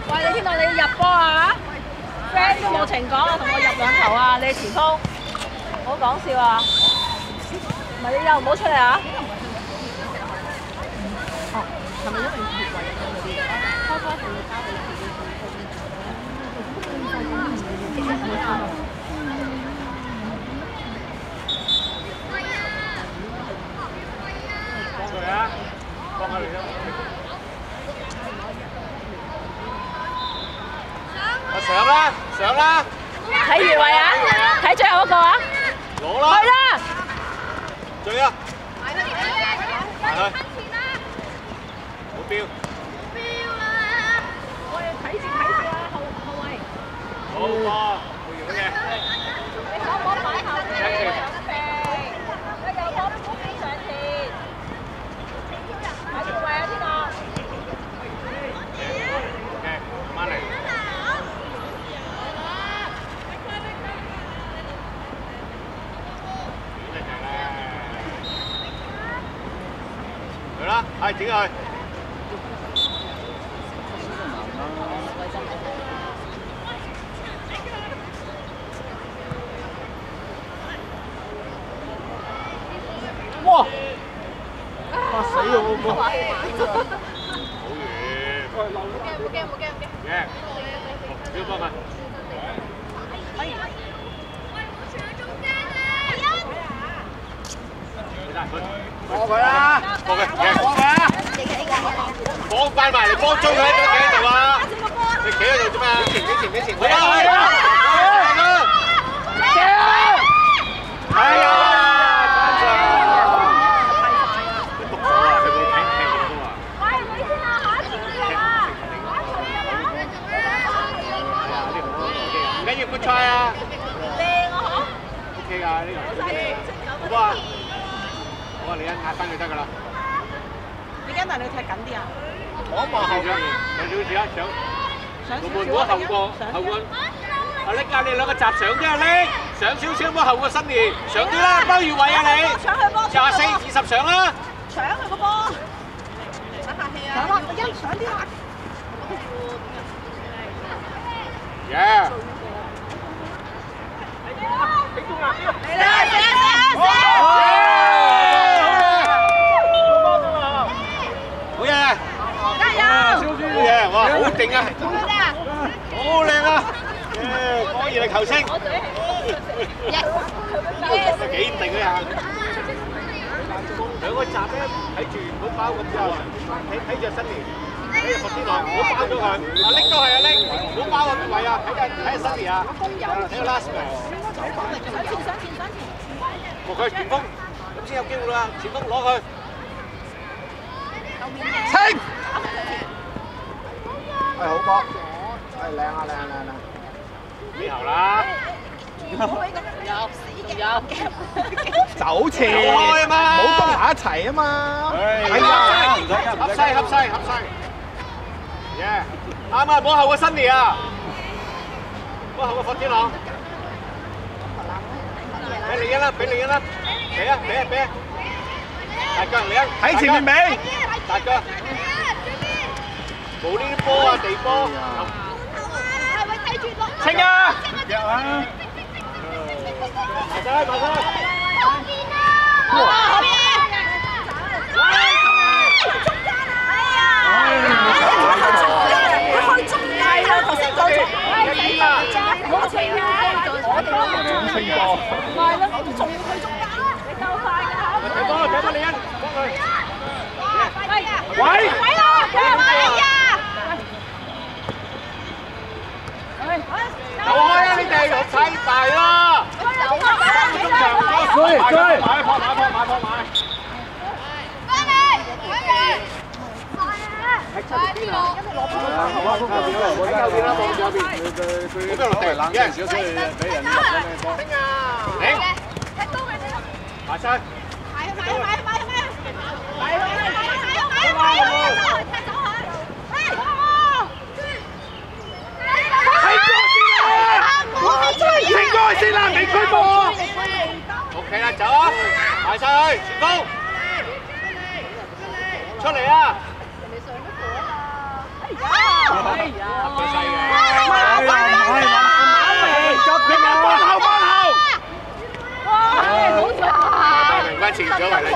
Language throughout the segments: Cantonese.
喂，你天樂你要入波啊 ！friend 都冇情講啊，同我入兩球啊！你前鋒，唔好講笑啊！唔係你又唔好出嚟啊！哦，係咪因為越位嗰啲？開係要交俾自己出嚟啊！幫下你啦！上啦，上啦！睇越位啊！睇最後一個啊！攞啦！去啦！追啊！埋去！好標！我哋睇住啊，後衞。好喎，好嘢！你可唔可以擺後邊？有波飛上前。睇越位啊！天樂。OK，慢慢嚟。去啦，係整佢。哇！嚇死我個波！好遠。冇驚。小幫佢。過佢啦！過佢，放翻埋嚟幫中佢，企喺度啊！你企喺度啫嘛？前，去啦！係啊！你讀咗啊？佢冇聽到啊？喂，你先啊，下一條啊！唔緊要，good try啊！靚啊嗬 ！OK 㗎呢個，好啊！好啊，你一壓翻佢得㗎啦。你跟埋你踢緊啲啊？我望後邊，有少少上。龍門嗰後個，阿拎啊！你兩個閘上啫，阿拎上少少，幫後個新年上啲啦，包越位啊你！24、20上啦！搶佢個波！等下氣啊！上啦，一上啲啦！耶！嚟啦！好嘢！加油！好嘢！哇，好勁啊！好靚啊！果然係球星。幾定啊！兩個閘咧，睇住唔好包咁之後，睇住新年，睇住霍天樂，唔好包咗佢。阿拎都係阿拎，唔好包個位啊！睇下新年啊！睇個 last man。上前！過佢前鋒，咁先有機會啦！前鋒攞佢。清！係好波，係靚啊！呢頭啦，走前，開啊嘛，冇攻埋一齊啊嘛，係啊，合西，耶，啱啊，冇後個新年啊，冇後個霍天樂，俾李欣啦，俾啊，大腳李欣，喺前面俾，大腳。冇呢啲波啊，地波。清啊！埋晒。哇！好嘢！中間啊！佢去中間啊！頭先講錯。好清啊！我哋都清波。係咯，我仲要去中間。你夠快㗎！睇波，李欣，幫佢。喂！走開啊！你哋又太大啦！中場，追！買！翻嚟！喺側邊啊！喺右邊啦，望右邊。佢邊度地冷嘅？少少俾人入咗咩波？停！踢到佢哋啦！埋身！買！停過先啦，未驅波。OK 啦，走啊！埋晒去，前鋒出嚟啊！哎呀，佢細嘅。班後。哇，好慘！明翻前咗為例，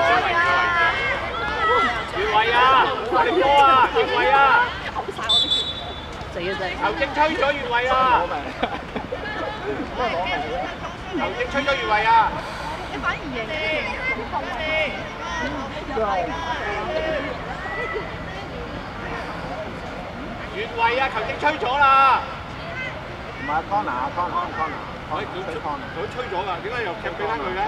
越位啊！快啲波啊！越位啊！死啊真係！球證吹咗越位啊！球證吹咗越位啊！你反而贏越位啊！球證吹咗啦！唔係 corner，佢吹咗㗎，點解又踢俾翻佢嘅？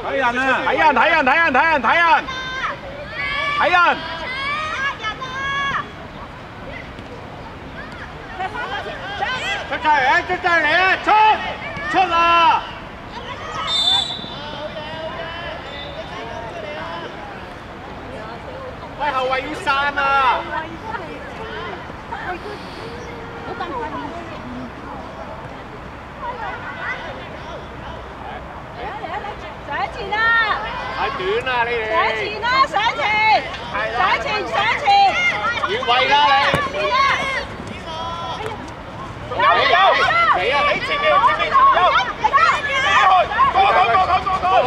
睇人啊！睇人！出嚟啊！出啦！喂，後衞要散啊！上前啦！太短啦，你哋！上前啦！上前！上前！越位啦你！你啊！你前面有！過去！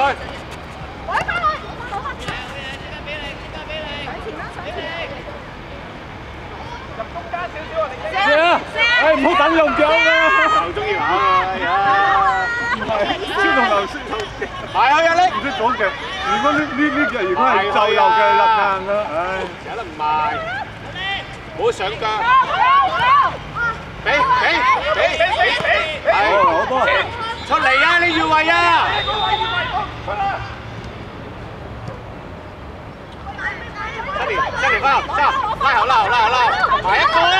唔好等用腳啊！又中意跑啊！超同流識到嘅，埋去啊！唔識講腳。如果呢腳如果係就右嘅立硬啦，唉，有得唔埋，唔好上腳。俾，好波，出嚟啊！你越位啊！新年翻後，拉後，埋一個啦！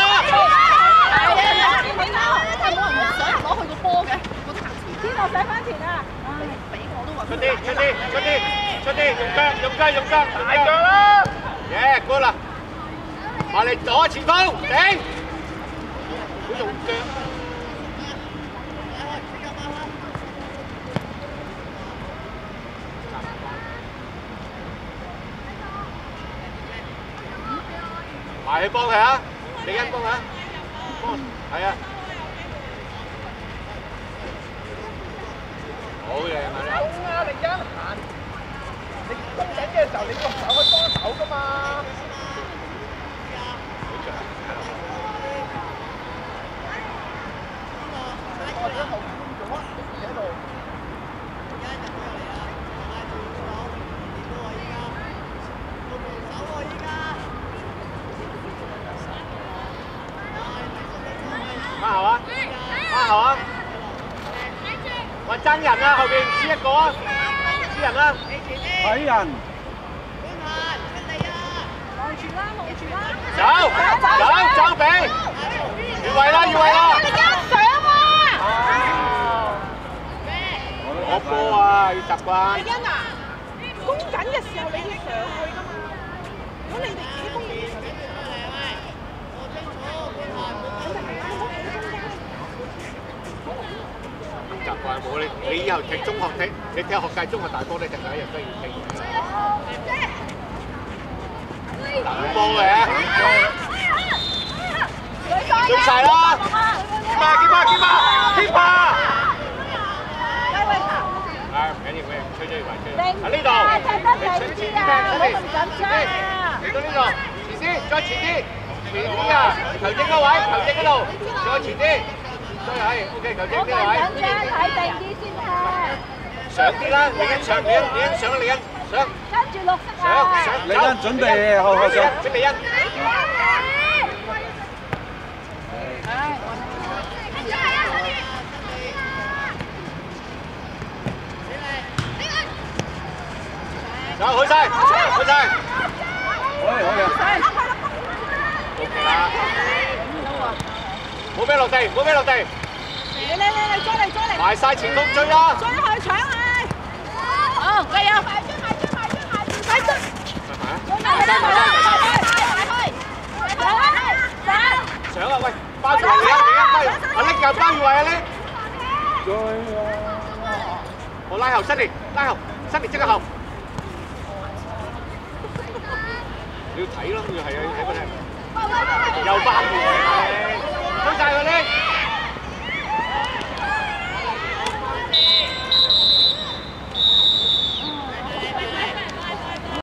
出啲，用腳，大腳啦！耶，good啦！埋嚟左前鋒，頂！好用腳。埋去幫佢啊！李欣幫佢啊！係啊！好嘢，係啊！李欣行，你攻頂嘅時候，你用手去幫手㗎嘛。我哋後邊做啊，喺度。翻後啊！喂，爭人啊！後邊黐一個啊！黐人啦！睇人。走俾！越位啦！我波啊，要習慣。李欣啊，攻緊嘅時候你要上去㗎嘛。如果你哋自己攻嘅時候，習慣冇你以後踢中學踢，你踢學界中學大波咧，就第一日都要踢。等波嘅，中晒啦！keep 唔緊要嘅，吹咗越位吹。喺呢度，嚟前到呢度，前啲，再前啲啊！球證嗰位，球證嗰度，再前啲。係 ，OK， 球證呢個位。睇定啲先踢。上啲啦，李欣上，李欣上。跟住綠色啊！上，李欣準備後上。準備欣。走，去晒。好嘅。 OK 啦。冇俾落地，你，再嚟！埋晒前鋒追啦！追去搶佢！好，加油！快追！上啊！喂，包住你啊！阿拎又包住位啊！拎。我拉後，新年拉後。新年即刻後。你要睇咯，要係啊，睇俾你。又爆喎！